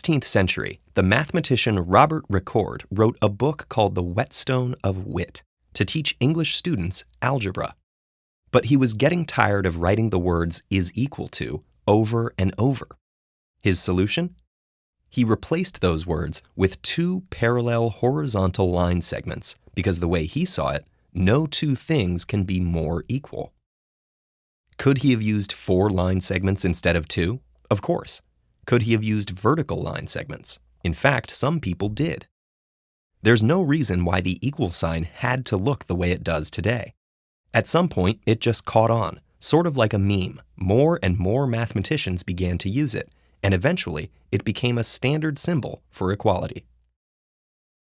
16th century, the mathematician Robert Recorde wrote a book called The Whetstone of Wit to teach English students algebra. But he was getting tired of writing the words is equal to over and over. His solution? He replaced those words with two parallel horizontal line segments because the way he saw it, no two things can be more equal. Could he have used 4 line segments instead of 2? Of course. Could he have used vertical line segments? In fact, some people did. There's no reason why the equal sign had to look the way it does today. At some point, it just caught on, sort of like a meme. More and more mathematicians began to use it, and eventually, it became a standard symbol for equality.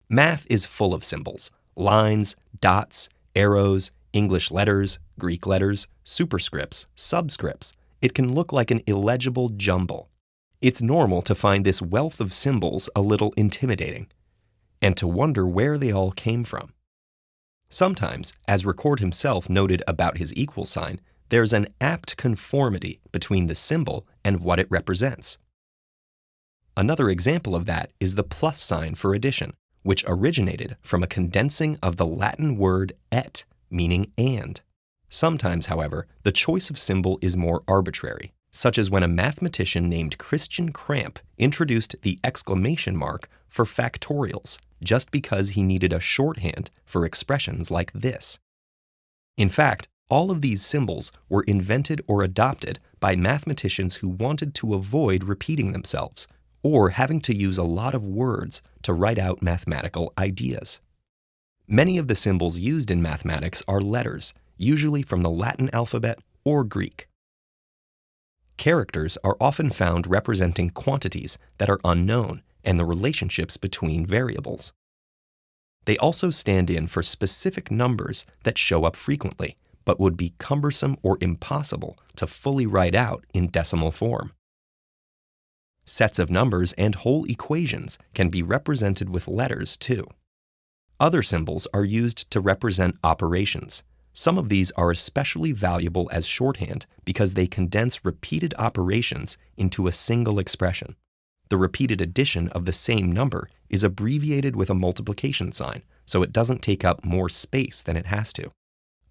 Math is full of symbols: lines, dots, arrows, English letters, Greek letters, superscripts, subscripts. It can look like an illegible jumble. It's normal to find this wealth of symbols a little intimidating, and to wonder where they all came from. Sometimes, as Recorde himself noted about his equal sign, there's an apt conformity between the symbol and what it represents. Another example of that is the plus sign for addition, which originated from a condensing of the Latin word et, meaning and. Sometimes, however, the choice of symbol is more arbitrary, such as when a mathematician named Christian Kramp introduced the exclamation mark for factorials just because he needed a shorthand for expressions like this. In fact, all of these symbols were invented or adopted by mathematicians who wanted to avoid repeating themselves or having to use a lot of words to write out mathematical ideas. Many of the symbols used in mathematics are letters, usually from the Latin alphabet or Greek. Characters are often found representing quantities that are unknown and the relationships between variables. They also stand in for specific numbers that show up frequently, but would be cumbersome or impossible to fully write out in decimal form. Sets of numbers and whole equations can be represented with letters too. Other symbols are used to represent operations. Some of these are especially valuable as shorthand because they condense repeated operations into a single expression. The repeated addition of the same number is abbreviated with a multiplication sign, so it doesn't take up more space than it has to.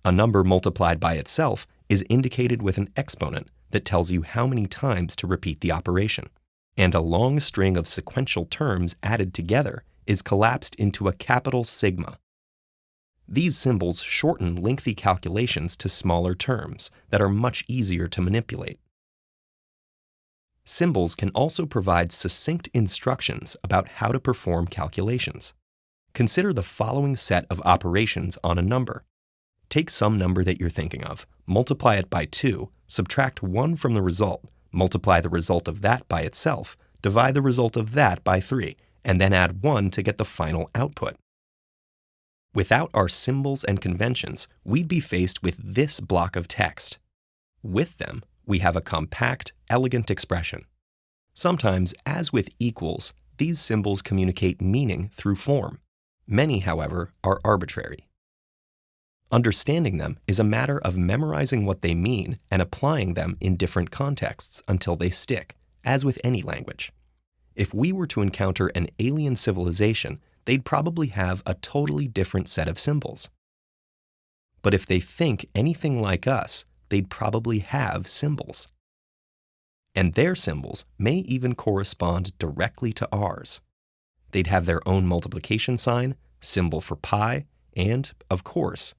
A number multiplied by itself is indicated with an exponent that tells you how many times to repeat the operation. And a long string of sequential terms added together is collapsed into a capital sigma. These symbols shorten lengthy calculations to smaller terms that are much easier to manipulate. Symbols can also provide succinct instructions about how to perform calculations. Consider the following set of operations on a number. Take some number that you're thinking of, multiply it by 2, subtract 1 from the result, multiply the result of that by itself, divide the result of that by 3, and then add 1 to get the final output. Without our symbols and conventions, we'd be faced with this block of text. With them, we have a compact, elegant expression. Sometimes, as with equals, these symbols communicate meaning through form. Many, however, are arbitrary. Understanding them is a matter of memorizing what they mean and applying them in different contexts until they stick, as with any language. If we were to encounter an alien civilization, they'd probably have a totally different set of symbols. But if they think anything like us, they'd probably have symbols. And their symbols may even correspond directly to ours. They'd have their own multiplication sign, symbol for pi, and, of course,